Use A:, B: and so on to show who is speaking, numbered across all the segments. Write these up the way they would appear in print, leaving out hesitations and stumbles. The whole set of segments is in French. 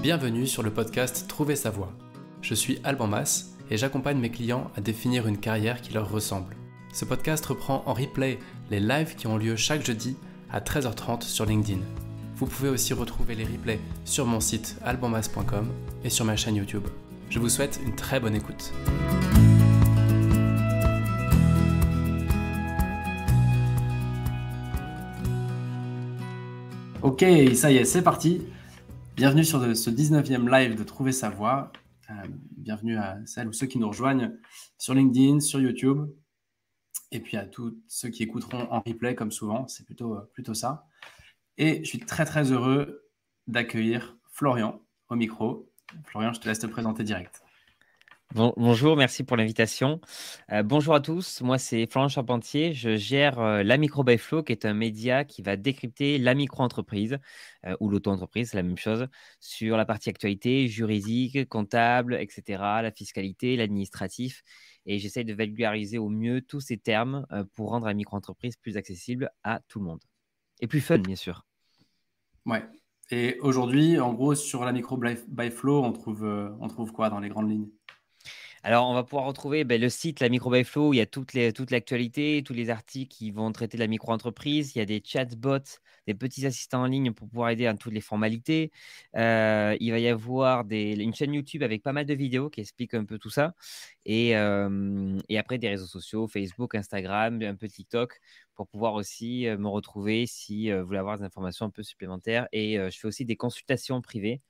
A: Bienvenue sur le podcast Trouver sa voie. Je suis Alban Mas et j'accompagne mes clients à définir une carrière qui leur ressemble. Ce podcast reprend en replay les lives qui ont lieu chaque jeudi à 13h30 sur LinkedIn. Vous pouvez aussi retrouver les replays sur mon site albanmas.com et sur ma chaîne YouTube. Je vous souhaite une très bonne écoute. Ok, ça y est, c'est parti. Bienvenue sur ce 19e live de Trouver sa voie. Bienvenue à celles ou ceux qui nous rejoignent sur LinkedIn, sur YouTube. Et puis à tous ceux qui écouteront en replay, comme souvent, c'est plutôt ça. Et je suis très très heureux d'accueillir Florian au micro. Florian, je te laisse te présenter direct.
B: Bonjour, merci pour l'invitation. Bonjour à tous, moi c'est Florent Charpentier, je gère la Micro by Flow qui est un média qui va décrypter la micro-entreprise ou l'auto-entreprise, c'est la même chose, sur la partie actualité, juridique, comptable, etc., la fiscalité, l'administratif. Et j'essaye de vulgariser au mieux tous ces termes pour rendre la micro-entreprise plus accessible à tout le monde. Et plus fun, bien sûr.
A: Ouais. Et aujourd'hui, en gros, sur la Micro by Flow, on trouve quoi dans les grandes lignes ?
B: Alors, on va pouvoir retrouver le site, la Micro by Flow, où il y a toute l'actualité, tous les articles qui vont traiter de la micro-entreprise. Il y a des chatbots, des petits assistants en ligne pour pouvoir aider à toutes les formalités. Il va y avoir une chaîne YouTube avec pas mal de vidéos qui expliquent un peu tout ça. Et après, des réseaux sociaux, Facebook, Instagram, un peu TikTok, pour pouvoir aussi me retrouver si vous voulez avoir des informations un peu supplémentaires. Et je fais aussi des consultations privées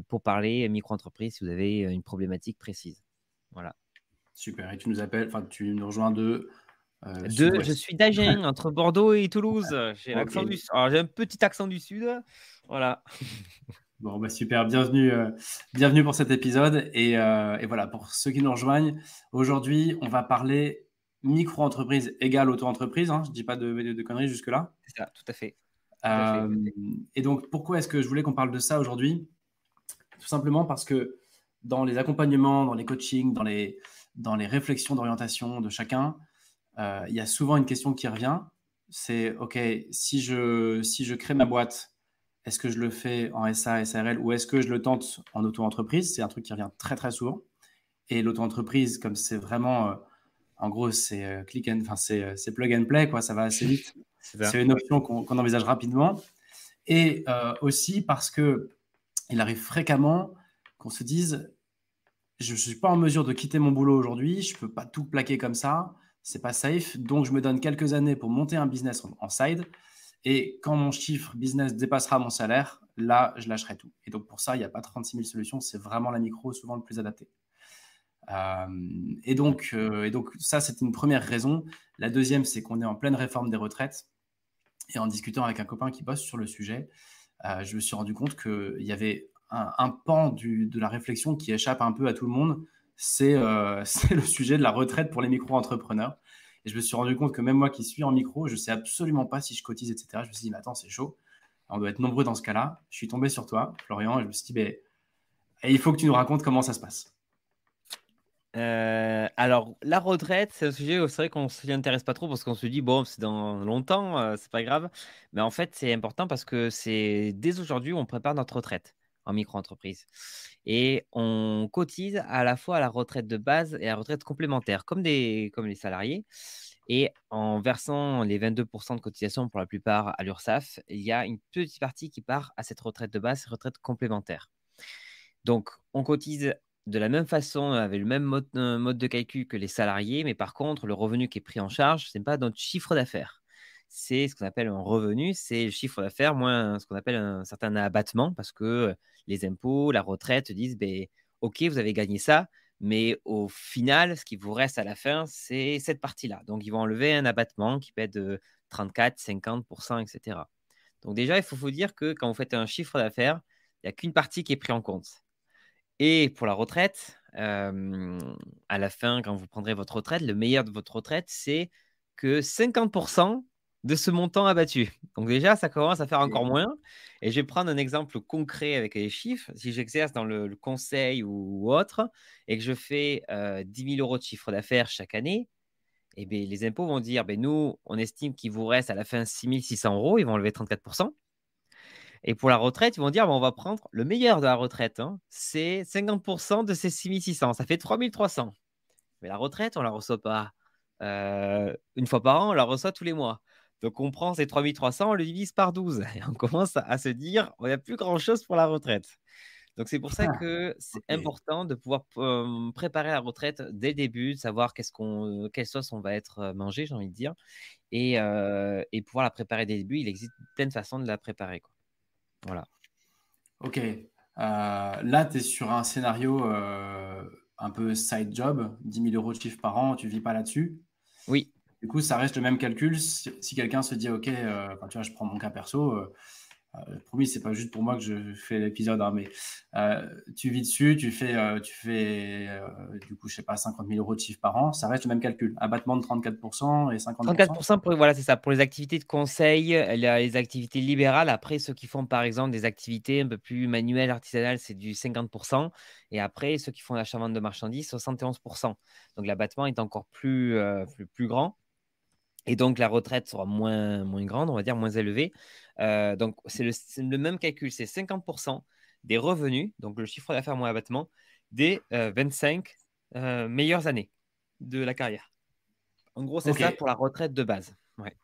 B: pour parler micro-entreprise si vous avez une problématique précise. Voilà.
A: Super. Et tu nous rejoins de
B: Je suis d'Agen, entre Bordeaux et Toulouse. J'ai
A: Ok.
B: j'ai un petit accent du sud. Voilà.
A: Bon, super. Bienvenue pour cet épisode. Et voilà, pour ceux qui nous rejoignent, aujourd'hui, on va parler micro-entreprise égale auto-entreprise. Je ne dis pas de conneries jusque-là.
B: C'est ça, tout à fait. Tout à fait.
A: Et donc, pourquoi est-ce que je voulais qu'on parle de ça aujourd'hui ? Tout simplement parce que dans les accompagnements, dans les coachings, dans les réflexions d'orientation de chacun, il y a souvent une question qui revient. C'est, OK, si je crée ma boîte, est-ce que je le fais en SA, SARL ou est-ce que je le tente en auto-entreprise ? C'est un truc qui revient très, très souvent. Et l'auto-entreprise, comme c'est vraiment, en gros, c'est c'est plug and play, quoi, ça va assez vite.
B: C'est ça.
A: C'est une option qu'on envisage rapidement. Et aussi parce que il arrive fréquemment qu'on se dise, je ne suis pas en mesure de quitter mon boulot aujourd'hui, je ne peux pas tout plaquer comme ça, c'est pas safe, donc je me donne quelques années pour monter un business en side. Et quand mon chiffre business dépassera mon salaire, là, je lâcherai tout. Et donc, pour ça, il n'y a pas 36 000 solutions. C'est vraiment la micro, souvent le plus adapté. Et donc, ça, c'est une première raison. La deuxième, c'est qu'on est en pleine réforme des retraites. Et en discutant avec un copain qui bosse sur le sujet, je me suis rendu compte qu'il y avait un pan de la réflexion qui échappe un peu à tout le monde. C'est le sujet de la retraite pour les micro-entrepreneurs. Et je me suis rendu compte que même moi qui suis en micro, je ne sais absolument pas si je cotise, etc. Je me suis dit, mais attends, c'est chaud. On doit être nombreux dans ce cas-là. Je suis tombé sur toi, Florian, et je me suis dit, il faut que tu nous racontes comment ça se passe.
B: Alors, la retraite, c'est un sujet où c'est vrai qu'on ne s'y intéresse pas trop parce qu'on se dit, bon, c'est dans longtemps, c'est pas grave. Mais en fait, c'est important parce que c'est dès aujourd'hui, on prépare notre retraite en micro-entreprise. Et on cotise à la fois à la retraite de base et à la retraite complémentaire, comme les salariés. Et en versant les 22% de cotisation pour la plupart à l'URSSAF, il y a une petite partie qui part à cette retraite de base, retraite complémentaire. Donc, on cotise de la même façon, avec le même mode de calcul que les salariés, mais par contre, le revenu qui est pris en charge, ce n'est pas notre chiffre d'affaires. C'est ce qu'on appelle un revenu, c'est le chiffre d'affaires moins ce qu'on appelle un certain abattement, parce que les impôts, la retraite disent, OK, vous avez gagné ça, mais au final, ce qui vous reste à la fin, c'est cette partie-là. Donc, ils vont enlever un abattement qui peut être de 34, 50%, etc. Donc déjà, il faut vous dire que quand vous faites un chiffre d'affaires, il n'y a qu'une partie qui est prise en compte. Et pour la retraite, à la fin, quand vous prendrez votre retraite, le meilleur de votre retraite, c'est que 50% de ce montant abattu. Donc déjà, ça commence à faire encore moins. Et je vais prendre un exemple concret avec les chiffres. Si j'exerce dans le conseil ou autre et que je fais 10 000 euros de chiffre d'affaires chaque année, les impôts vont dire, nous, on estime qu'il vous reste à la fin 6 600 euros. Ils vont enlever 34%. Et pour la retraite, ils vont dire, on va prendre le meilleur de la retraite. Hein. C'est 50% de ces 6 600. Ça fait 3 300. Mais la retraite, on ne la reçoit pas une fois par an, on la reçoit tous les mois. Donc, on prend ces 3 300, on le divise par 12. Et on commence à se dire, on n'a plus grand-chose pour la retraite. Donc, c'est pour ça que c'est
A: Ok.
B: important de pouvoir préparer la retraite dès le début, de savoir quelle sauce on va être mangé, j'ai envie de dire, et pouvoir la préparer dès le début. Il existe plein de façons de la préparer, quoi. Voilà.
A: Ok. Là, tu es sur un scénario un peu side job, 10 000 euros de chiffre par an, tu vis pas là-dessus.
B: Oui.
A: Du coup, ça reste le même calcul. Si quelqu'un se dit, OK, enfin, tu vois, je prends mon cas perso, promis, c'est pas juste pour moi que je fais l'épisode, hein, mais tu vis dessus, tu fais du coup, je sais pas, 50 000 euros de chiffre par an, ça reste le même calcul. Abattement de 34% et 50%.
B: 34% voilà, c'est ça. Pour les activités de conseil, les activités libérales. Après, ceux qui font, par exemple, des activités un peu plus manuelles, artisanales, c'est du 50%. Et après, ceux qui font l'achat-vente de marchandises, 71%. Donc, l'abattement est encore plus grand. Et donc, la retraite sera moins grande, on va dire, moins élevée. Donc, c'est le même calcul. C'est 50% des revenus, donc le chiffre d'affaires moins abattement, des 25 meilleures années de la carrière. En gros, c'est
A: OK.
B: ça pour la retraite de base. Ouais.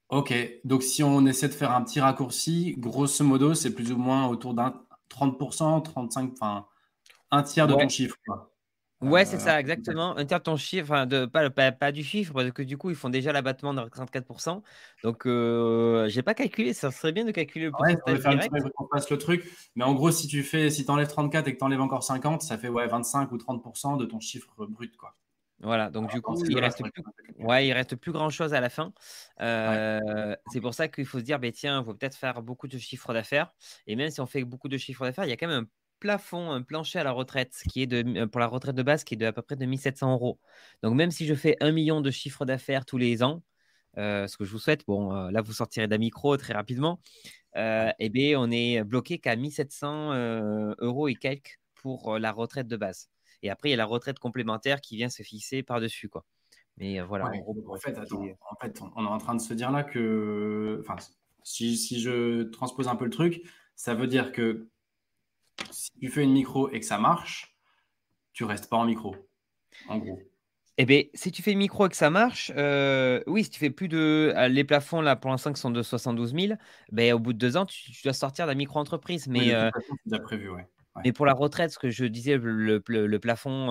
A: OK. Donc, si on essaie de faire un petit raccourci, grosso modo, c'est plus ou moins autour d'un 30%, 35, enfin, un tiers de ton
B: Ouais,
A: chiffre, quoi.
B: ouais, c'est ça, exactement. Un tiers de ton chiffre, enfin, pas du chiffre, parce que du coup, ils font déjà l'abattement de 34%. Donc, j'ai pas calculé. Ça serait bien de calculer le
A: Ouais, il faudrait
B: pourcentage
A: faire un petit
B: direct.
A: peu qu'on fasse le truc. Mais en gros, si tu enlèves 34 et que tu enlèves encore 50, ça fait ouais, 25 ou 30% de ton chiffre brut, quoi.
B: Voilà, donc du
A: Dans
B: coup,
A: ces eaux-là, faudrait qu'on fasse le calcul.
B: ouais, il reste plus grand-chose à la fin.
A: Ouais.
B: C'est pour ça qu'il faut se dire, ben tiens, il faut peut-être faire beaucoup de chiffre d'affaires. Et même si on fait beaucoup de chiffre d'affaires, il y a quand même un plafond, un plancher à la retraite qui est pour la retraite de base qui est de à peu près de 1700 euros. Donc même si je fais 1 million de chiffre d'affaires tous les ans, ce que je vous souhaite, bon, là vous sortirez d'un micro très rapidement,
A: Ouais.
B: eh bien, on est bloqué qu'à 1700 euros et quelques pour la retraite de base. Et après, il y a la retraite complémentaire qui vient se fixer par-dessus, quoi. Mais voilà, en
A: Ouais.
B: gros,
A: Donc
B: pour
A: en fait,
B: expliquer.
A: attends, en fait, on est en train de se dire là que, enfin, si je transpose un peu le truc, ça veut dire que si tu fais une micro et que ça marche, tu restes pas en micro, en gros.
B: Eh bien, si tu fais le micro et que ça marche, oui, si tu fais plus de. Les plafonds, là, pour l'instant, qui sont de 72 000, ben, au bout de 2 ans, tu dois sortir de la micro-entreprise.
A: Oui,
B: Mais,
A: de toute façon, c'est déjà prévu, ouais. Ouais.
B: mais pour la retraite, ce que je disais, le plafond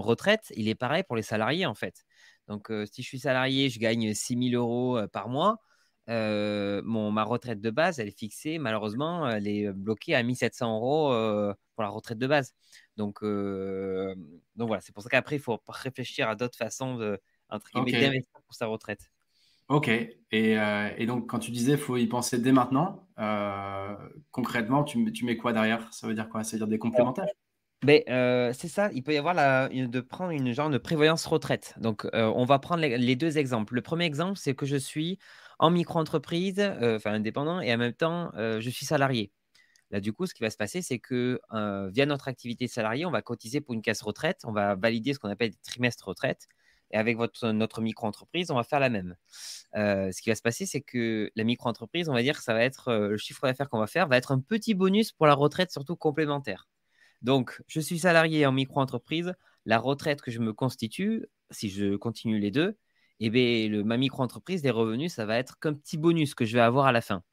B: retraite, il est pareil pour les salariés, en fait. Donc, si je suis salarié, je gagne 6 000 euros par mois. Ma retraite de base, elle est fixée. Malheureusement, elle est bloquée à 1700 euros pour la retraite de base. Donc, voilà, c'est pour ça qu'après, il faut réfléchir à d'autres façons entre guillemets,
A: Ok.
B: d'investir pour sa retraite.
A: Ok. Et donc, quand tu disais faut y penser dès maintenant, concrètement, tu mets quoi derrière? Ça veut dire quoi? Ça veut dire des complémentaires?
B: Ben, c'est ça, il peut y avoir de prendre une genre de prévoyance retraite. Donc, on va prendre les 2 exemples. Le premier exemple, c'est que je suis en micro-entreprise, enfin indépendant et en même temps, je suis salarié. Là, du coup, ce qui va se passer, c'est que, via notre activité salariée, on va cotiser pour une caisse retraite, on va valider ce qu'on appelle des trimestres retraite et avec notre micro-entreprise, on va faire la même. Ce qui va se passer, c'est que la micro-entreprise, on va dire que ça va être, le chiffre d'affaires qu'on va faire va être un petit bonus pour la retraite, surtout complémentaire. Donc, je suis salarié en micro-entreprise. La retraite que je me constitue, si je continue les deux, eh bien, ma micro-entreprise, les revenus, ça va être qu'un petit bonus que je vais avoir à la fin.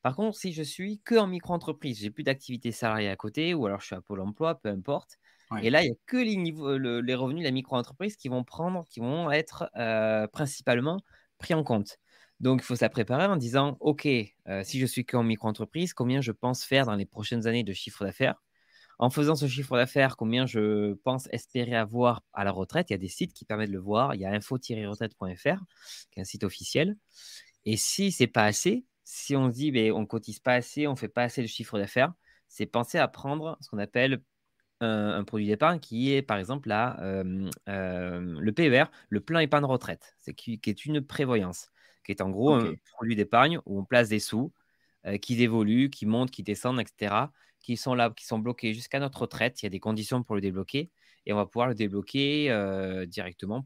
B: Par contre, si je suis que en micro-entreprise, j'ai plus d'activité salariée à côté, ou alors je suis à Pôle emploi, peu importe.
A: Ouais.
B: Et là, il n'y a que les revenus de la micro-entreprise qui vont être principalement pris en compte. Donc, il faut ça préparer en disant, OK, si je suis que en micro-entreprise, combien je pense faire dans les prochaines années de chiffre d'affaires? En faisant ce chiffre d'affaires, combien je pense espérer avoir à la retraite? Il y a des sites qui permettent de le voir. Il y a info-retraite.fr, qui est un site officiel. Et si c'est pas assez, si on se dit ben, on cotise pas assez, on fait pas assez de chiffre d'affaires, c'est penser à prendre ce qu'on appelle un produit d'épargne qui est par exemple le PER, le plan épargne retraite, qui est une prévoyance, qui est en gros
A: Ok.
B: un produit d'épargne où on place des sous qui évoluent, qui montent, qui descendent, etc., qui sont là, qui sont bloqués jusqu'à notre retraite. Il y a des conditions pour le débloquer et on va pouvoir le débloquer directement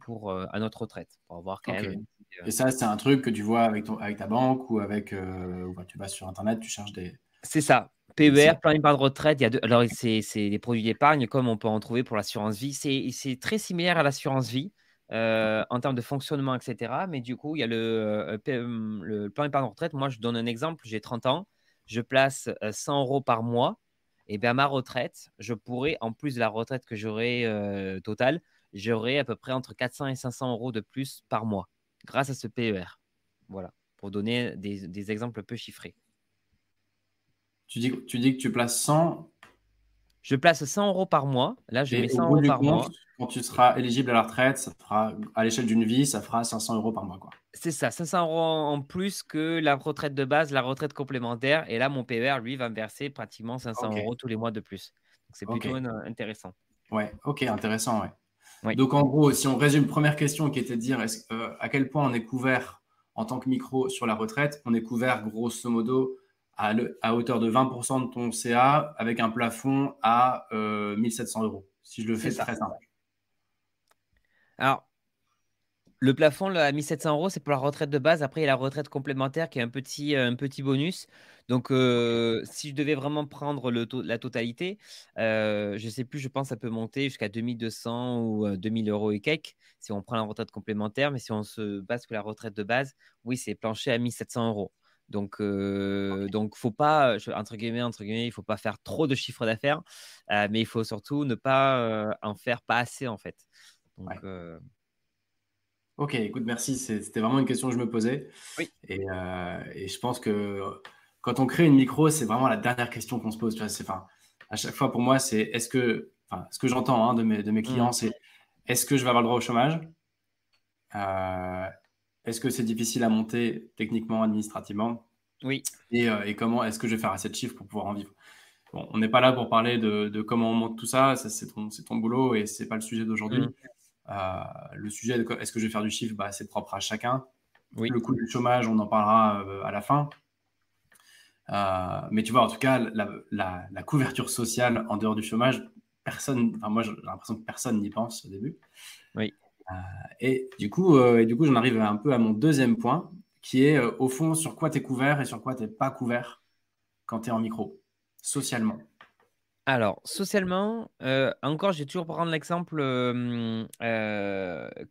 B: à notre retraite pour avoir quand
A: Ok.
B: même
A: Et ça, c'est un truc que tu vois avec ta banque ou avec, ou bah, tu vas sur Internet, tu cherches
B: C'est ça. PER, plan épargne retraite, il y a deux. Alors, c'est des produits d'épargne comme on peut en trouver pour l'assurance vie. C'est très similaire à l'assurance vie en termes de fonctionnement, etc. Mais du coup, il y a le plan épargne retraite. Moi, je donne un exemple. J'ai 30 ans. Je place 100 euros par mois. Et bien, à ma retraite, je pourrais, en plus de la retraite que j'aurai totale, j'aurai à peu près entre 400 et 500 euros de plus par mois grâce à ce PER. Voilà, pour donner des exemples peu chiffrés.
A: Tu dis que tu places 100
B: Je place 100 euros par mois. Là, je mets
A: et au
B: 100
A: bout
B: euros
A: du
B: par
A: compte,
B: mois.
A: quand tu seras éligible à la retraite, ça fera, à l'échelle d'une vie, ça fera 500 euros par mois, quoi.
B: C'est ça, 500 euros en plus que la retraite de base, la retraite complémentaire. Et là, mon PER, lui, va me verser pratiquement 500
A: Ok,
B: euros tous les mois de plus. Donc, c'est
A: ok.
B: plutôt intéressant.
A: Ouais, ok, intéressant, ouais.
B: Oui,
A: Donc, en gros, si on résume, première question qui était de dire à quel point on est couvert en tant que micro sur la retraite, on est couvert grosso modo à hauteur de 20% de ton CA avec un plafond à 1700 euros, si je le
B: c'est
A: fais
B: ça.
A: très simple.
B: Alors, le plafond là, à 1700 euros, c'est pour la retraite de base. Après, il y a la retraite complémentaire qui est un petit bonus. Donc, si je devais vraiment prendre la totalité, je ne sais plus, je pense que ça peut monter jusqu'à 2200 ou 2000 euros et quelques si on prend la retraite complémentaire. Mais si on se base sur la retraite de base, oui, c'est planché à 1700 euros. Donc, faut pas, entre guillemets, il faut pas faire trop de chiffre d'affaires, mais il faut surtout ne pas en faire pas assez en fait. Donc,
A: Ouais. Ok, écoute, merci. C'était vraiment une question que je me posais.
B: oui.
A: Et je pense que quand on crée une micro, c'est vraiment la dernière question qu'on se pose. Tu vois, enfin, à chaque fois, pour moi, c'est ce que j'entends, hein, de mes clients,
B: Mmh.
A: c'est est-ce que je vais avoir le droit au chômage? Euh, Est-ce que c'est difficile à monter techniquement, administrativement?
B: Oui.
A: Et comment est-ce que je vais faire assez de chiffres pour pouvoir en vivre? Bon, on n'est pas là pour parler de comment on monte tout ça. Ça, c'est ton boulot et c'est pas le sujet
B: Mmh.
A: d'aujourd'hui. Le sujet de est-ce que je vais faire du chiffre, bah, c'est propre à chacun.
B: Oui.
A: Le coût du chômage, on en parlera à la fin. Mais tu vois, en tout cas, la couverture sociale en dehors du chômage, moi, j'ai l'impression que personne n'y pense au début.
B: Oui.
A: Et du coup, j'en arrive un peu à mon deuxième point, qui est au fond sur quoi tu es couvert et sur quoi tu n'es pas couvert quand tu es en micro, socialement.
B: Alors, socialement, encore, j'ai toujours prendre l'exemple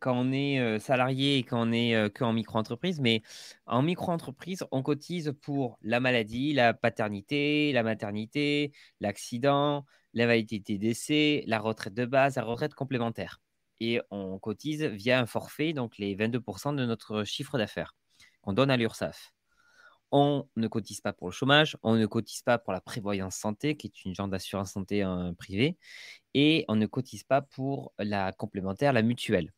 B: quand on est salarié et quand on est qu'en micro-entreprise. Mais en micro-entreprise, on cotise pour la maladie, la paternité, la maternité, l'accident, l'invalidité décès, la retraite de base, la retraite complémentaire. Et on cotise via un forfait, donc les 22% de notre chiffre d'affaires qu'on donne à l'URSSAF. On ne cotise pas pour le chômage, on ne cotise pas pour la prévoyance santé, qui est une genre d'assurance santé privée, et on ne cotise pas pour la complémentaire, la mutuelle.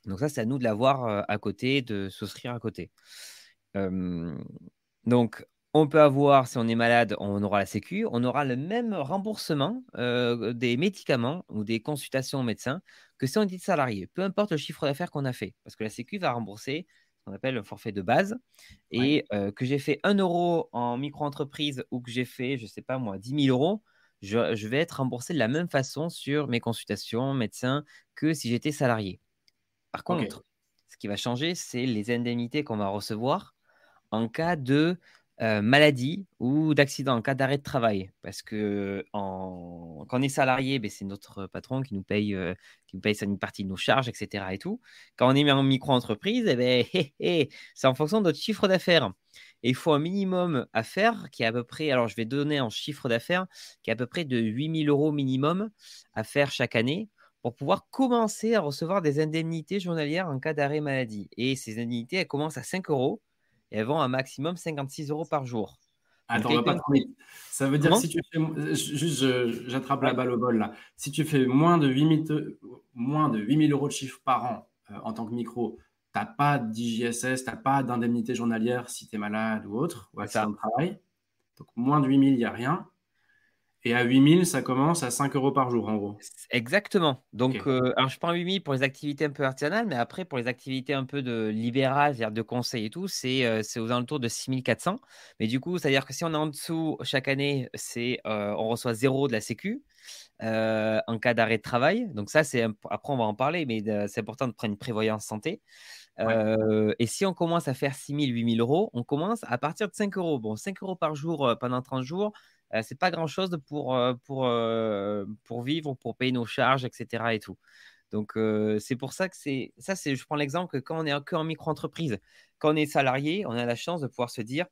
B: Donc ça, c'est à nous de l'avoir à côté, de souscrire à côté. Euh, donc, on peut avoir, si on est malade, on aura la Sécu, on aura le même remboursement des médicaments ou des consultations au médecin que si on était salarié, peu importe le chiffre d'affaires qu'on a fait, parce que la Sécu va rembourser ce qu'on appelle un forfait de base,
A: Ouais.
B: et que j'ai fait 1 euro en micro-entreprise ou que j'ai fait, je ne sais pas moi, 10 000 euros, je vais être remboursé de la même façon sur mes consultations médecins que si j'étais salarié. Par
A: Ok.
B: contre, ce qui va changer, c'est les indemnités qu'on va recevoir en cas de maladie ou d'accident, en cas d'arrêt de travail. Parce que quand on est salarié, ben, c'est notre patron qui nous paye une partie de nos charges, etc. Et tout. Quand on est en micro-entreprise, eh ben, c'est en fonction de notre chiffre d'affaires. Et il faut un minimum à faire qui est à peu près, alors je vais donner en chiffre d'affaires, qui est à peu près de 8 000 euros minimum à faire chaque année pour pouvoir commencer à recevoir des indemnités journalières en cas d'arrêt maladie. Et ces indemnités, elles commencent à 5 euros et elles vont à un maximum 56 euros par jour. Donc,
A: Attends, on va pas
B: quelqu'un.
A: trop vite. Ça veut dire que
B: Comment?
A: si tu fais, juste, j'attrape la
B: Ouais.
A: balle au vol là. Si tu fais moins de 8 000 euros de chiffre par an en tant que micro, tu n'as pas d'IJSS, tu n'as pas d'indemnité journalière si tu es malade ou autre, ou
B: C'est
A: accident
B: ça.
A: de travail. Donc moins de 8 000, il n'y a rien. Et à 8 000, ça commence à 5 euros par jour en gros.
B: Exactement. Donc,
A: Ok.
B: alors je prends 8 000 pour les activités un peu artisanales, mais après, pour les activités un peu de libérales, c'est-à-dire de conseil et tout, c'est aux alentours de 6 400. Mais du coup, c'est-à-dire que si on est en dessous chaque année, on reçoit zéro de la Sécu en cas d'arrêt de travail. Donc ça, après, on va en parler, mais c'est important de prendre une prévoyance santé.
A: Ouais.
B: Et si on commence à faire 6 000, 8 000 euros, on commence à partir de 5 euros. Bon, 5 euros par jour pendant 30 jours, c'est pas grand-chose pour vivre, pour payer nos charges, etc. et tout. Donc, c'est pour ça que je prends l'exemple que quand on est qu'en micro-entreprise, quand on est salarié, on a la chance de pouvoir se dire,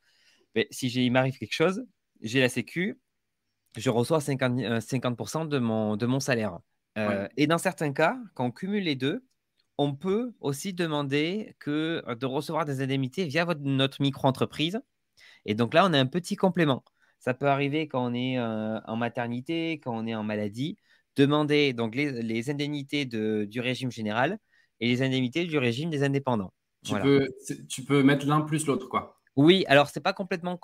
B: ben, si il m'arrive quelque chose, j'ai la sécu, je reçois 50% de mon salaire.
A: Ouais.
B: Et dans certains cas, quand on cumule les deux, on peut aussi demander de recevoir des indemnités via notre micro-entreprise. Et donc là, on a un petit complément. Ça peut arriver quand on est en maternité, quand on est en maladie, demander donc les indemnités du régime général et les indemnités du régime des indépendants. Voilà.
A: Tu peux mettre l'un plus l'autre, quoi.
B: Oui, alors c'est pas complètement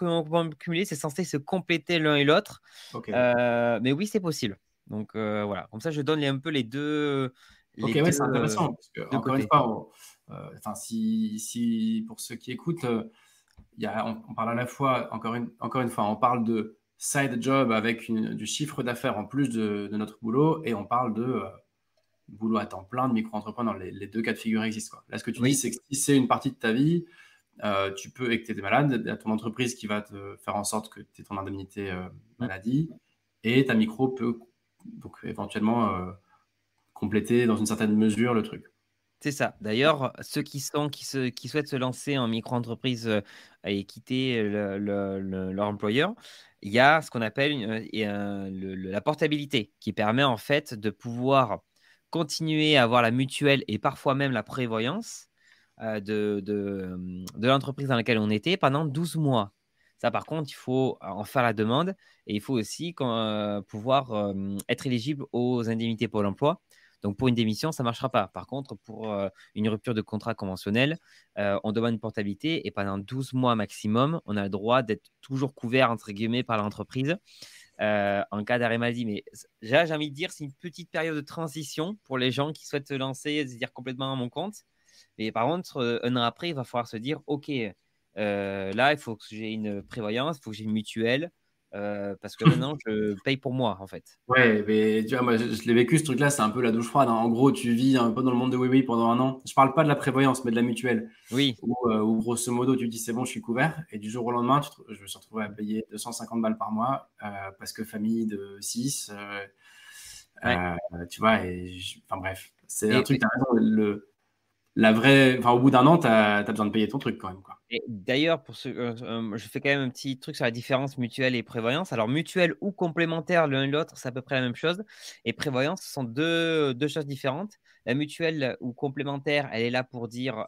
B: cumulé, c'est censé se compléter l'un et l'autre.
A: Ok.
B: Mais oui, c'est possible. Donc voilà, comme ça, je donne un peu
A: Ok,
B: les
A: ouais,
B: deux,
A: c'est intéressant. Parce que,
B: deux
A: encore une
B: côtés.
A: fois, enfin, si pour ceux qui écoutent, on parle à la fois, encore une fois, on parle de side job avec du chiffre d'affaires en plus de notre boulot, et on parle de boulot à temps plein, de micro-entrepreneur. Les deux cas de figure existent, quoi. Là, ce que tu dis,
B: Oui,
A: c'est que si c'est une partie de ta vie, tu peux, et que tu es malade, il y a ton entreprise qui va te faire en sorte que tu aies ton indemnité
B: mm,
A: maladie, et ta micro peut donc éventuellement compléter dans une certaine mesure le truc.
B: c'est ça. D'ailleurs, ceux qui souhaitent se lancer en micro-entreprise et quitter leur employeur, il y a ce qu'on appelle la portabilité qui permet en fait de pouvoir continuer à avoir la mutuelle et parfois même la prévoyance de l'entreprise dans laquelle on était pendant 12 mois. Ça, par contre, il faut en faire la demande et il faut aussi pouvoir être éligible aux indemnités Pôle emploi. Donc, pour une démission, ça ne marchera pas. Par contre, pour une rupture de contrat conventionnel, on demande une portabilité et pendant 12 mois maximum, on a le droit d'être toujours couvert, entre guillemets, par l'entreprise en cas d'arrêt maladie. Mais là, j'ai envie de dire, c'est une petite période de transition pour les gens qui souhaitent se lancer et se dire complètement à mon compte. Mais par contre, un an après, il va falloir se dire, OK, là, il faut que j'ai une prévoyance, il faut que j'ai une mutuelle, parce que maintenant, je paye pour moi, en fait.
A: Ouais, mais tu vois, moi, je l'ai vécu, ce truc-là, c'est un peu la douche froide, hein. En gros, tu vis un peu dans le monde de oui oui pendant un an. Je parle pas de la prévoyance, mais de la mutuelle.
B: Oui,
A: Où grosso modo, tu dis c'est bon, je suis couvert. Et du jour au lendemain, je me suis retrouvé à payer 250 balles par mois parce que famille de 6.
B: ouais.
A: Tu vois, enfin bref, c'est un
B: Et,
A: truc, t'as raison. La vraie, enfin, au bout d'un an, t'as besoin de payer ton truc quand même, quoi.
B: Et d'ailleurs, je fais quand même un petit truc sur la différence mutuelle et prévoyance. Alors, mutuelle ou complémentaire, l'un et l'autre, c'est à peu près la même chose. Et prévoyance, ce sont deux choses différentes. La mutuelle ou complémentaire, elle est là pour dire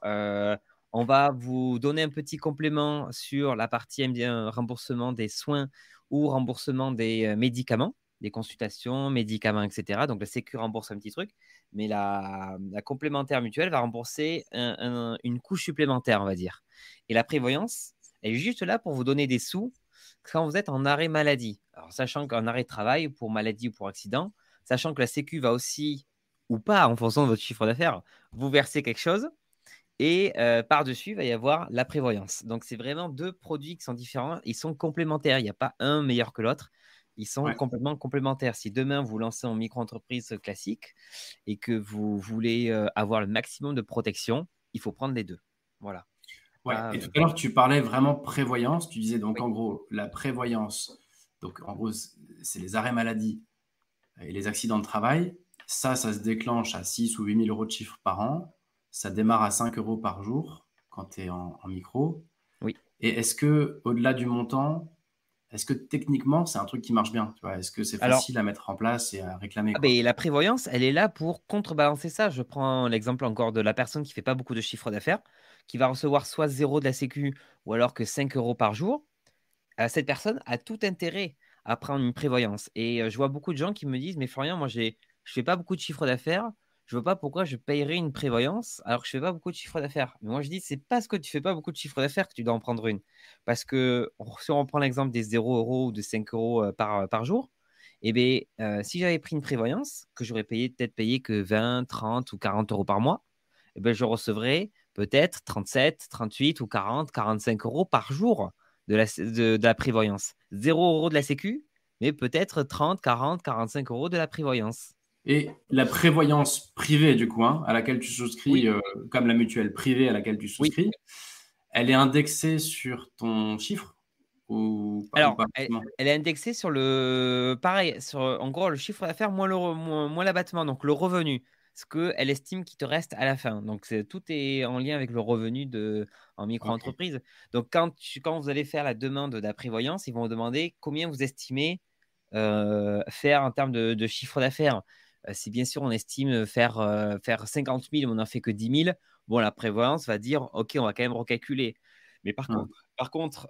B: on va vous donner un petit complément sur la partie remboursement des soins ou remboursement des médicaments, des consultations, médicaments, etc. Donc, la Sécu rembourse un petit truc. Mais la complémentaire mutuelle va rembourser une couche supplémentaire, on va dire. Et la prévoyance, elle est juste là pour vous donner des sous quand vous êtes en arrêt maladie. Alors, sachant qu'en arrêt de travail, pour maladie ou pour accident, sachant que la Sécu va aussi, ou pas, en fonction de votre chiffre d'affaires, vous verser quelque chose. Et par-dessus, il va y avoir la prévoyance. Donc, c'est vraiment deux produits qui sont différents. Ils sont complémentaires. Il n'y a pas un meilleur que l'autre. Ils sont
A: Ouais.
B: complètement complémentaires. Si demain, vous lancez en micro-entreprise classique et que vous voulez avoir le maximum de protection, il faut prendre les deux. Voilà.
A: Ouais.
B: Pas,
A: Et tout à l'heure, tu parlais vraiment prévoyance. Tu disais donc
B: oui.
A: en gros, la prévoyance, donc en gros, c'est les arrêts maladie et les accidents de travail. Ça se déclenche à 6 ou 8 000 euros de chiffre par an. Ça démarre à 5 euros par jour quand tu es en micro.
B: Oui.
A: Et est-ce que, au-delà du montant, est-ce que techniquement, c'est un truc qui marche bien, tu vois? Est-ce que c'est
B: Alors,
A: facile à mettre en place et à réclamer, quoi?
B: ben, la prévoyance, elle est là pour contrebalancer ça. Je prends l'exemple encore de la personne qui fait pas beaucoup de chiffre d'affaires, qui va recevoir soit zéro de la Sécu ou alors que 5 euros par jour. Cette personne a tout intérêt à prendre une prévoyance. Et je vois beaucoup de gens qui me disent, mais Florian, moi, je fais pas beaucoup de chiffre d'affaires. Je vois pas pourquoi je payerais une prévoyance alors que je fais pas beaucoup de chiffre d'affaires. Mais moi, je dis, c'est parce que tu fais pas beaucoup de chiffre d'affaires que tu dois en prendre une. Parce que si on reprend l'exemple des 0 € ou de 5 euros par jour, eh bien, si j'avais pris une prévoyance, que j'aurais peut-être payé que 20, 30 ou 40 euros par mois, eh ben, je recevrais peut-être 37, 38 ou 40, 45 euros par jour de la prévoyance. 0 € de la Sécu, mais peut-être 30, 40, 45 euros de la prévoyance.
A: Et la prévoyance privée, du coup, à laquelle tu souscris,
B: Oui,
A: comme la mutuelle privée à laquelle tu
B: oui.
A: souscris, elle est indexée sur ton chiffre ou
B: Alors,
A: pas
B: elle,
A: forcément?
B: elle est indexée sur le. Pareil, sur en gros le chiffre d'affaires moins moins l'abattement, donc le revenu. Ce qu'elle estime qu'il te reste à la fin. Donc, tout est en lien avec le revenu en
A: Ok.
B: micro-entreprise. Donc, quand vous allez faire la demande d'apprévoyance, ils vont vous demander combien vous estimez faire en termes de chiffre d'affaires. Si bien sûr on estime faire 50 000, mais on n'en fait que 10 000, bon, la prévoyance va dire ok, on va quand même recalculer. Mais
A: Hmm.
B: par contre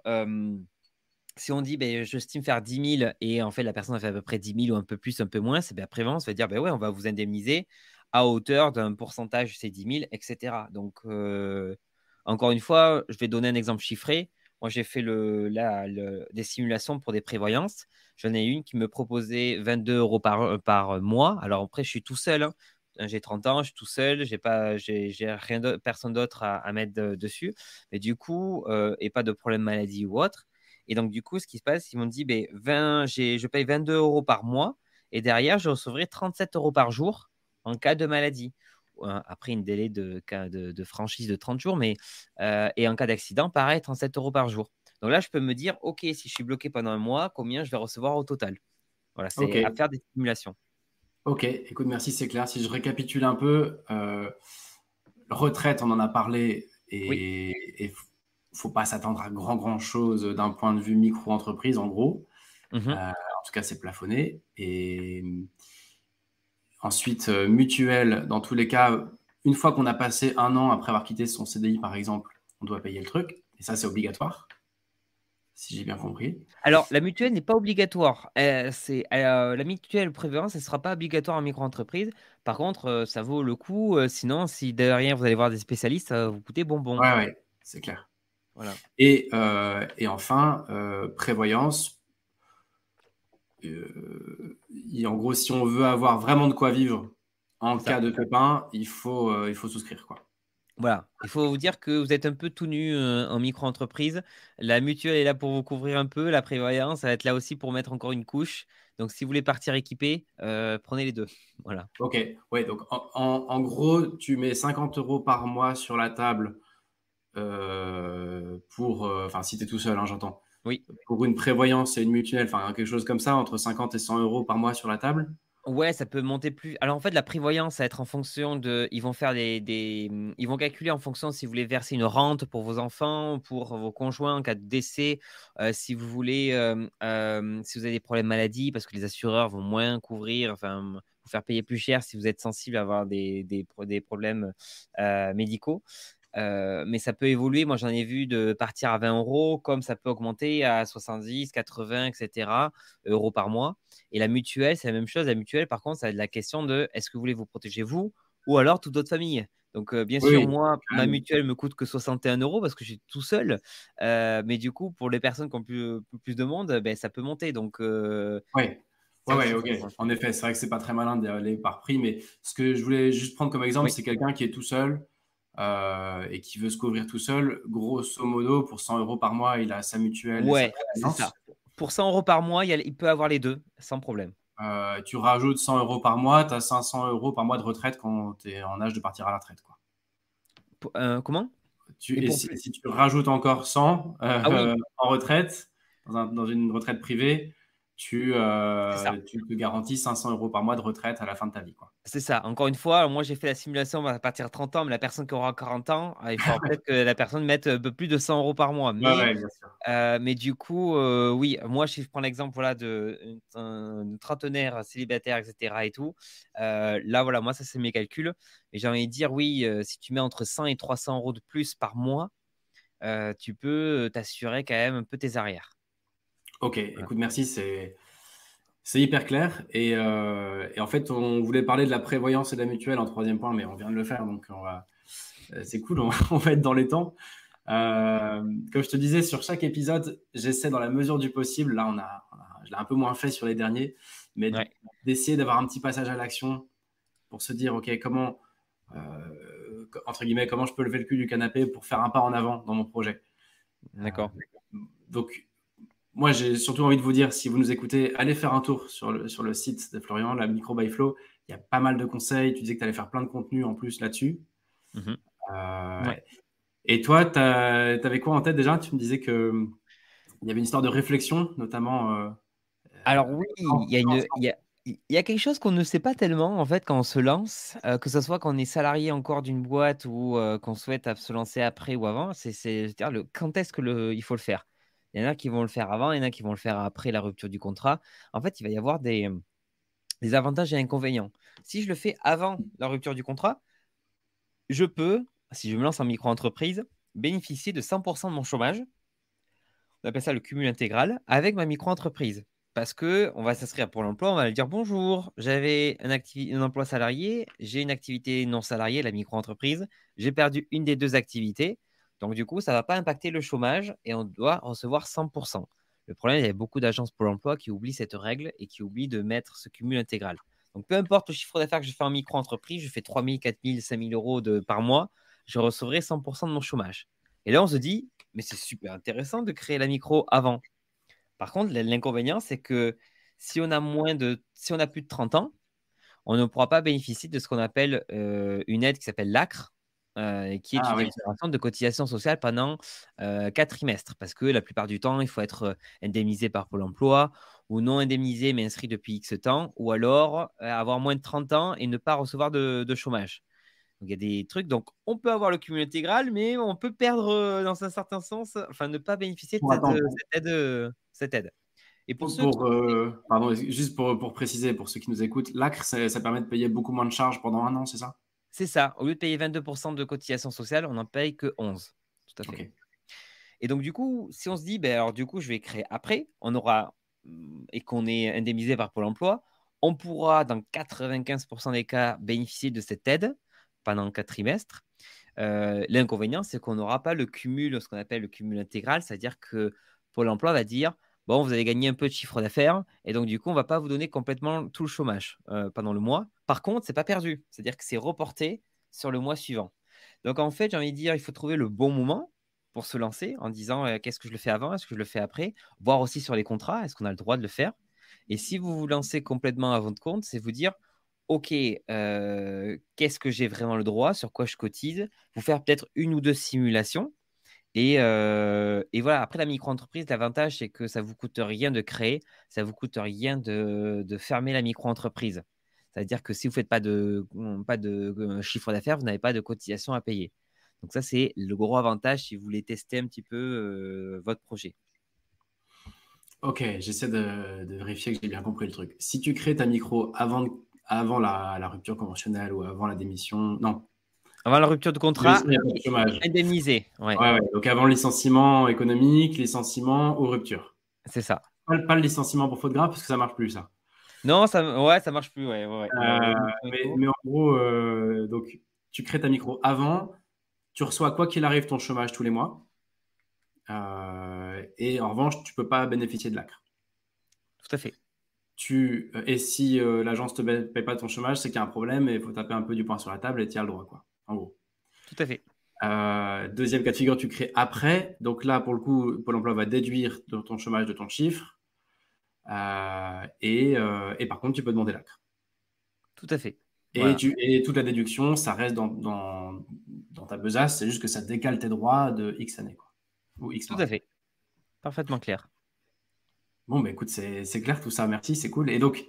B: si on dit ben, j'estime faire 10 000 et en fait la personne a fait à peu près 10 000 ou un peu plus, un peu moins, c'est bien prévoyance va dire ben ouais, on va vous indemniser à hauteur d'un pourcentage, c'est 10 000, etc. Donc, encore une fois, je vais donner un exemple chiffré. Moi, j'ai fait des simulations pour des prévoyances. J'en ai une qui me proposait 22 euros par mois. Alors après, je suis tout seul, hein. J'ai 30 ans, je suis tout seul, j'ai rien personne d'autre à mettre dessus. Mais du coup, et pas de problème maladie ou autre. Et donc, du coup, ce qui se passe, ils m'ont dit, ben, je paye 22 euros par mois et derrière, je recevrai 37 euros par jour en cas de maladie. Après une délai de franchise de 30 jours, et en cas d'accident, pareil, 37 euros par jour. Donc là, je peux me dire, OK, si je suis bloqué pendant un mois, combien je vais recevoir au total? Voilà,
A: Ok,
B: c'est à faire des simulations.
A: ok. Écoute, merci, c'est clair. Si je récapitule un peu, retraite, on en a parlé
B: Oui.
A: et faut pas s'attendre à grand chose d'un point de vue micro-entreprise, en gros.
B: Mhm.
A: En tout cas, c'est plafonné. Et ensuite, mutuelle, dans tous les cas, une fois qu'on a passé un an après avoir quitté son CDI, par exemple, on doit payer le truc. Et ça, c'est obligatoire, si j'ai bien compris.
B: Alors, la mutuelle n'est pas obligatoire. La mutuelle prévoyance, elle ne sera pas obligatoire en micro-entreprise. Par contre, ça vaut le coup. Sinon, si derrière vous allez voir des spécialistes, ça va vous coûter bonbon.
A: Ouais, ouais, c'est clair.
B: Voilà.
A: Et enfin, prévoyance. En gros, si on veut avoir vraiment de quoi vivre en
B: C'est ça.
A: cas de pépin, il faut souscrire, quoi.
B: Voilà. Il faut vous dire que vous êtes un peu tout nu en micro-entreprise. La mutuelle est là pour vous couvrir un peu. La prévoyance, ça va être là aussi pour mettre encore une couche. Donc, si vous voulez partir équipé, prenez les deux. Voilà.
A: Ok, ouais, donc en gros, tu mets 50 euros par mois sur la table enfin, si tu es tout seul, j'entends,
B: Oui.
A: pour une prévoyance et une mutuelle, enfin, quelque chose comme ça, entre 50 et 100 euros par mois sur la table.
B: Ouais, ça peut monter plus. Alors en fait, la prévoyance, ça va être en fonction de. Ils vont faire Ils vont calculer en fonction si vous voulez verser une rente pour vos enfants, pour vos conjoints en cas de décès, si vous voulez, si vous avez des problèmes maladie, parce que les assureurs vont moins couvrir, enfin, vous faire payer plus cher si vous êtes sensible à avoir des problèmes médicaux. Mais ça peut évoluer. Moi, j'en ai vu de partir à 20 euros, comme ça peut augmenter à 70, 80, etc. euros par mois. Et la mutuelle, c'est la même chose. La mutuelle, par contre, ça a la question de est-ce que vous voulez vous protéger vous ou alors toute votre famille. Donc, bien
A: Oui,
B: sûr,
A: oui,
B: moi,
A: quand
B: ma
A: même.
B: mutuelle me coûte que 61 euros parce que je suis tout seul. Mais du coup, pour les personnes qui ont plus de monde, ben, ça peut monter. Donc,
A: Ouais. Ouais,
B: ça
A: ouais,
B: aussi,
A: ok.
B: faut prendre en
A: En
B: compte.
A: effet, c'est vrai que c'est pas très malin d'y aller par prix, mais ce que je voulais juste prendre comme exemple,
B: Oui.
A: c'est quelqu'un qui est tout seul et qui veut se couvrir tout seul. Grosso modo, pour 100 euros par mois, il a sa mutuelle et sa
B: Ouais, c'est ça.
A: prévoyance.
B: Pour 100 euros par mois, il peut avoir les deux sans problème.
A: Tu rajoutes 100 euros par mois, tu as 500 euros par mois de retraite quand tu es en âge de partir à la retraite, quoi.
B: Comment? Et
A: Et
B: pour
A: si,
B: plus.
A: si tu rajoutes encore 100
B: Ah oui,
A: en retraite, dans une retraite privée,
B: c'est ça.
A: tu te garantis 500 euros par mois de retraite à la fin de ta vie, quoi.
B: C'est ça. Encore une fois, moi j'ai fait la simulation à partir de 30 ans, mais la personne qui aura 40 ans, il faudra peut-être que la personne mette un peu plus de 100 euros par mois.
A: Ouais,
B: Mais,
A: ouais, bien sûr.
B: mais du coup, oui, moi si je prends l'exemple voilà, d'un trentenaire célibataire, etc. et tout, là voilà, moi ça c'est mes calculs. Et j'ai envie de dire, oui, si tu mets entre 100 et 300 euros de plus par mois, tu peux t'assurer quand même un peu tes arrières.
A: Ok,
B: Voilà.
A: écoute, merci, c'est hyper clair. Et en fait, on voulait parler de la prévoyance et de la mutuelle en troisième point, mais on vient de le faire, donc c'est cool, on va être dans les temps. Comme je te disais, sur chaque épisode, j'essaie dans la mesure du possible, là je l'ai un peu moins fait sur les derniers, mais
B: Ouais,
A: d'essayer d'avoir un petit passage à l'action pour se dire, OK, entre guillemets, comment je peux lever le cul du canapé pour faire un pas en avant dans mon projet. Euh,
B: d'accord.
A: donc, moi, j'ai surtout envie de vous dire, si vous nous écoutez, allez faire un tour sur le site de Florian, la Micro by Flo. Il y a pas mal de conseils. Tu disais que tu allais faire plein de contenu en plus là-dessus.
B: Mhm.
A: Euh,
B: Ouais.
A: et toi, tu avais quoi en tête déjà? Tu me disais qu'il y avait une histoire de réflexion, notamment.
B: Alors oui,
A: Quand- quand-
B: il y a quelque chose qu'on ne sait pas tellement en fait quand on se lance, que ce soit quand on est salarié encore d'une boîte ou qu'on souhaite se lancer après ou avant, c'est-à-dire quand est-ce que il faut le faire. Il y en a qui vont le faire avant, il y en a qui vont le faire après la rupture du contrat. En fait, il va y avoir des avantages et inconvénients. Si je le fais avant la rupture du contrat, je peux, si je me lance en micro-entreprise, bénéficier de 100% de mon chômage. On appelle ça le cumul intégral avec ma micro-entreprise. Parce que on va s'inscrire pour l'emploi, on va lui dire bonjour, j'avais un emploi salarié, j'ai une activité non salariée, la micro-entreprise, j'ai perdu une des deux activités. Donc du coup, ça ne va pas impacter le chômage et on doit recevoir 100%. Le problème, il y a beaucoup d'agences pour l'emploi qui oublient cette règle et qui oublient de mettre ce cumul intégral. Donc peu importe le chiffre d'affaires que je fais en micro-entreprise, je fais 3 000, 4 000, 5 000 euros par mois, je recevrai 100% de mon chômage. Et là, on se dit, mais c'est super intéressant de créer la micro avant. Par contre, l'inconvénient, c'est que si on a plus de 30 ans, on ne pourra pas bénéficier de ce qu'on appelle une aide qui s'appelle l'ACRE, qui est
A: Ah
B: une
A: oui.
B: exonération de cotisation sociale pendant 4 trimestres. Parce que la plupart du temps, il faut être indemnisé par Pôle emploi ou non indemnisé mais inscrit depuis X temps, ou alors avoir moins de 30 ans et ne pas recevoir de chômage. Donc, il y a des trucs. Donc, on peut avoir le cumul intégral, mais on peut perdre dans un certain sens, enfin, ne pas bénéficier de
A: Pour attendre.
B: cette aide. Et pour ceux
A: Pour,
B: qui.
A: pardon, juste pour préciser, pour ceux qui nous écoutent, l'ACRE, ça permet de payer beaucoup moins de charges pendant un an, c'est ça?
B: C'est ça. Au lieu de payer 22% de cotisation sociale, on n'en paye que 11. Tout à fait.
A: Ok.
B: Et donc, du coup, si on se dit, ben, alors, du coup, je vais créer après, on aura, et qu'on est indemnisé par Pôle emploi, on pourra, dans 95% des cas, bénéficier de cette aide pendant 4 trimestres. L'inconvénient, c'est qu'on n'aura pas le cumul, ce qu'on appelle le cumul intégral, c'est-à-dire que Pôle emploi va dire, bon, vous avez gagné un peu de chiffre d'affaires, et donc du coup, on ne va pas vous donner complètement tout le chômage pendant le mois. Par contre, c'est pas perdu, c'est-à-dire que c'est reporté sur le mois suivant. Donc en fait, j'ai envie de dire, il faut trouver le bon moment pour se lancer en disant, qu'est-ce que je le fais avant, est-ce que je le fais après, voir aussi sur les contrats, est-ce qu'on a le droit de le faire. Et si vous vous lancez complètement à votre compte, c'est vous dire, OK, qu'est-ce que j'ai vraiment le droit, sur quoi je cotise, vous faire peut-être une ou deux simulations. Et voilà, après la micro-entreprise, l'avantage, c'est que ça ne vous coûte rien de créer, ça ne vous coûte rien de fermer la micro-entreprise. C'est-à-dire que si vous ne faites pas de chiffre d'affaires, vous n'avez pas de cotisation à payer. Donc ça, c'est le gros avantage si vous voulez tester un petit peu votre projet.
A: Ok, j'essaie de vérifier que j'ai bien compris le truc. Si tu crées ta micro avant la rupture conventionnelle ou avant la démission, non,
B: Avant la rupture de
A: démission,
B: contrat,
A: il n'y a pas de chômage.
B: indemnisé. Ouais,
A: Ouais, ouais. Donc avant le licenciement économique, licenciement ou rupture.
B: c'est ça.
A: Pas le licenciement pour faute grave parce que ça marche plus, ça.
B: Non, ouais, ça marche plus. Ouais, ouais, ouais.
A: Euh,
B: Éco.
A: mais en gros, donc tu crées ta micro avant, tu reçois quoi qu'il arrive ton chômage tous les mois. Et en revanche, tu peux pas bénéficier de l'ACRE.
B: Tout à fait.
A: Et si l'agence te paye pas ton chômage, c'est qu'il y a un problème et il faut taper un peu du poing sur la table et tu as le droit, quoi. En gros.
B: Tout à fait.
A: Deuxième cas de figure, tu crées après. Donc là, pour le coup, Pôle emploi va déduire de ton chômage de ton chiffre. Et par contre, tu peux demander l'ACRE.
B: Tout à fait.
A: Et,
B: Voilà.
A: et toute la déduction, ça reste dans ta besace. C'est juste que ça décale tes droits de X années, quoi. Ou X
B: Tout
A: mois.
B: à fait. Parfaitement clair.
A: Bon, bah écoute, c'est clair tout ça. Merci, c'est cool. Et donc,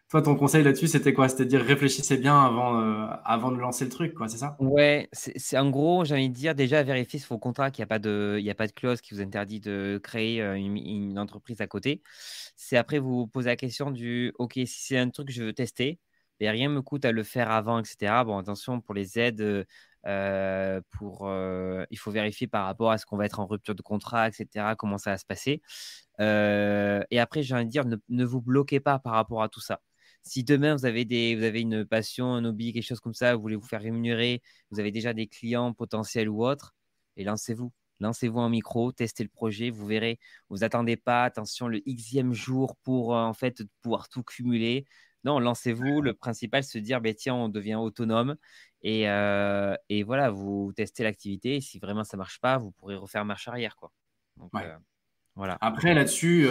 A: toi, ton conseil là-dessus, c'était quoi? C'était de dire réfléchissez bien avant de lancer le truc, quoi, c'est ça?
B: Ouais, c'est en gros, j'ai envie de dire déjà vérifier sur vos contrats qu'il n'y a pas de clause qui vous interdit de créer une entreprise à côté. C'est après vous poser la question du OK, si c'est un truc que je veux tester, et rien ne me coûte à le faire avant, etc. Bon, attention pour les aides, il faut vérifier par rapport à ce qu'on va être en rupture de contrat, etc. Comment ça va se passer. Et après, j'ai envie de dire, ne vous bloquez pas par rapport à tout ça. Si demain vous avez une passion, un hobby, quelque chose comme ça, vous voulez vous faire rémunérer, vous avez déjà des clients potentiels ou autres, et lancez-vous. Lancez-vous en micro, testez le projet, vous verrez. Vous attendez pas, attention, le Xème jour pour en fait pouvoir tout cumuler. Non, lancez-vous. Le principal, c'est se dire, ben, tiens, on devient autonome. Et voilà, vous testez l'activité. Et si vraiment ça marche pas, vous pourrez refaire marche arrière, quoi. Donc,
A: Ouais.
B: Voilà.
A: Après, là-dessus,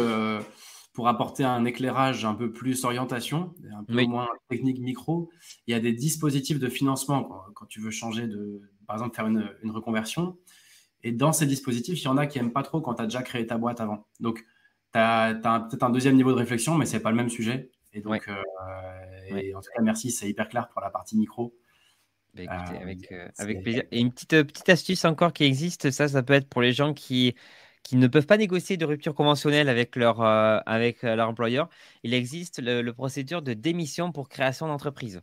A: pour apporter un éclairage un peu plus orientation, un peu
B: Oui.
A: moins technique micro, il y a des dispositifs de financement quand tu veux changer par exemple, faire une reconversion. Et dans ces dispositifs, il y en a qui n'aiment pas trop quand tu as déjà créé ta boîte avant. Donc, tu as peut-être un deuxième niveau de réflexion, mais ce n'est pas le même sujet. Et donc, en tout cas, merci, c'est hyper clair pour la partie micro.
B: Bah, écoutez, avec
A: C'est-
B: plaisir. Et une petite astuce encore qui existe, ça peut être pour les gens qui ne peuvent pas négocier de rupture conventionnelle avec leur employeur. Il existe le procédure de démission pour création d'entreprise.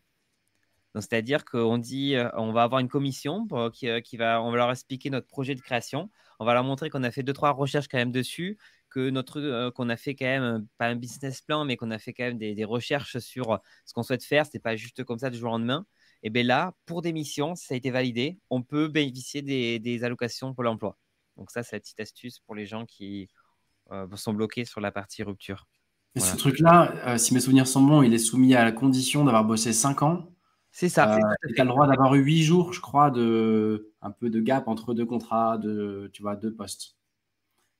B: Donc, c'est-à-dire qu'on dit, on va avoir une commission on va leur expliquer notre projet de création. On va leur montrer qu'on a fait 2-3 recherches quand même dessus, qu'on a fait quand même, pas un business plan, mais qu'on a fait quand même des recherches sur ce qu'on souhaite faire. Ce n'est pas juste comme ça du jour au lendemain. Et bien là, pour des missions, ça a été validé. On peut bénéficier des allocations pour l'emploi. Donc ça, c'est la petite astuce pour les gens qui sont bloqués sur la partie rupture.
A: Et
B: Voilà.
A: ce truc-là, si mes souvenirs sont bons, il est soumis à la condition d'avoir bossé 5 ans.
B: C'est ça, tout à
A: Et tu as
B: fait.
A: le droit d'avoir eu 8 jours, je crois, un peu de gap entre deux contrats, tu vois, deux postes.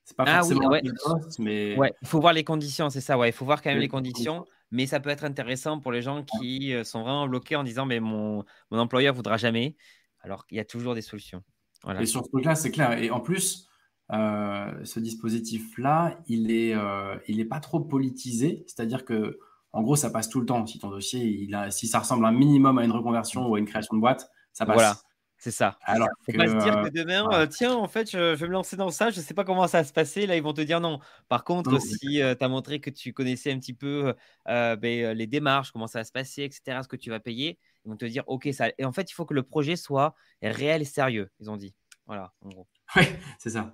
A: C'est pas
B: Ah oui,
A: forcément un
B: ouais.
A: seul poste, mais
B: Ouais, il faut voir les conditions, c'est ça. Ouais, il faut voir quand même
A: Ouais,
B: les conditions, mais ça peut être intéressant pour les gens qui sont vraiment bloqués en disant, mais mon employeur voudra jamais. Alors qu'il y a toujours des solutions.
A: Et
B: Voilà.
A: sur ce truc-là, c'est clair. Et en plus, ce dispositif-là, il est pas trop politisé. C'est-à-dire que, en gros, ça passe tout le temps. Si ton dossier, si ça ressemble un minimum à une reconversion ou à une création de boîte, ça
B: Voilà,
A: passe.
B: c'est ça.
A: Alors
B: Faut
A: que,
B: pas se dire que demain,
A: voilà.
B: tiens, en fait, je vais me lancer dans ça, je sais pas comment ça va se passer. Là, ils vont te dire non. Par contre,
A: Non,
B: si tu as montré que tu connaissais un petit peu les démarches, comment ça va se passer, etc., ce que tu vas payer, ils vont te dire, OK, ça. Et en fait, il faut que le projet soit réel et sérieux, ils ont dit. Voilà, en gros.
A: ouais, c'est ça.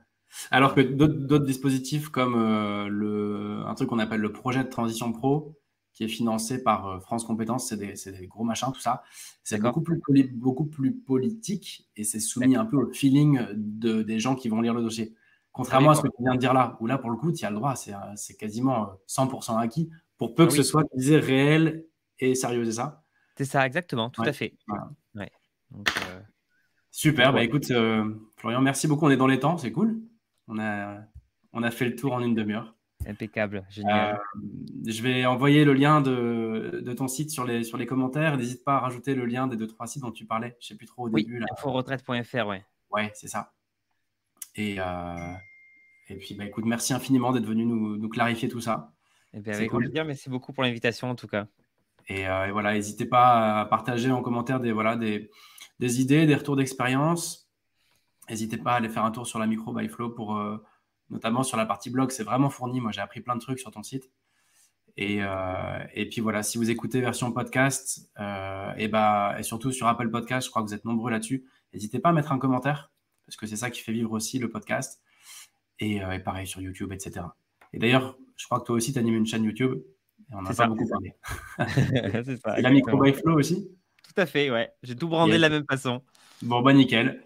A: Alors
B: Voilà.
A: que d'autres dispositifs comme un truc qu'on appelle le projet de transition pro, qui est financé par France Compétences, c'est des gros machins, tout ça. C'est
B: D'accord?
A: beaucoup plus politique et c'est soumis
B: D'accord.
A: un peu au feeling des gens qui vont lire le dossier.
B: Ah oui,
A: Contrairement à ce que tu viens de dire là, où là, pour le coup, tu as le droit, c'est quasiment 100% acquis, pour peu
B: ah
A: que ce
B: oui,
A: soit disait réel et sérieux, c'est ça?
B: c'est ça, exactement, tout
A: Ouais.
B: à fait.
A: Voilà.
B: Ouais. Donc
A: Super, bah
B: ouais,
A: écoute, Florian, merci beaucoup, on est dans les temps, c'est cool. On a fait le tour en une demi-heure.
B: impeccable,
A: Euh,
B: génial.
A: je vais envoyer le lien de ton site sur les commentaires. N'hésite pas à rajouter le lien des 2-3 sites dont tu parlais. Je ne sais plus trop au
B: Oui,
A: début là.
B: inforetraite.fr, ouais.
A: Ouais, c'est ça. Et puis, bah, écoute, merci infiniment d'être venu nous clarifier tout ça.
B: Eh bien,
A: C'est
B: avec grand
A: cool.
B: plaisir, merci beaucoup pour l'invitation en tout cas.
A: Et voilà, n'hésitez pas à partager en commentaire des idées, des retours d'expérience. N'hésitez pas à aller faire un tour sur la Micro by Flow notamment sur la partie blog. C'est vraiment fourni. Moi, j'ai appris plein de trucs sur ton site. Et puis voilà, si vous écoutez version podcast, et surtout sur Apple Podcast, je crois que vous êtes nombreux là-dessus. N'hésitez pas à mettre un commentaire, parce que c'est ça qui fait vivre aussi le podcast. Et pareil sur YouTube, etc. Et d'ailleurs, je crois que toi aussi, tu animes une chaîne YouTube, et on
B: C'est
A: n'a pas
B: ça.
A: beaucoup parlé.
B: C'est ça,
A: C'est la Micro
B: exactement.
A: by Flow aussi?
B: Tout à fait, ouais. J'ai tout brandé de
A: Yes.
B: la même façon.
A: Bon, bah nickel.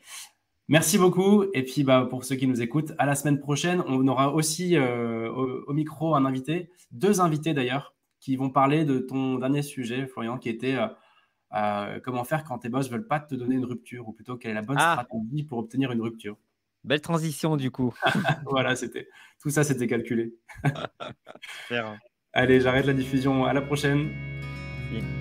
A: Merci beaucoup. Et puis, bah, pour ceux qui nous écoutent, à la semaine prochaine. On aura aussi au micro un invité, 2 invités d'ailleurs, qui vont parler de ton dernier sujet, Florian, qui était comment faire quand tes boss veulent pas te donner une rupture, ou plutôt quelle est la bonne
B: Ah,
A: stratégie pour obtenir une rupture.
B: belle transition du coup.
A: Voilà, tout ça, c'était calculé.
B: Super.
A: Allez, j'arrête la diffusion. À la prochaine.
B: Merci.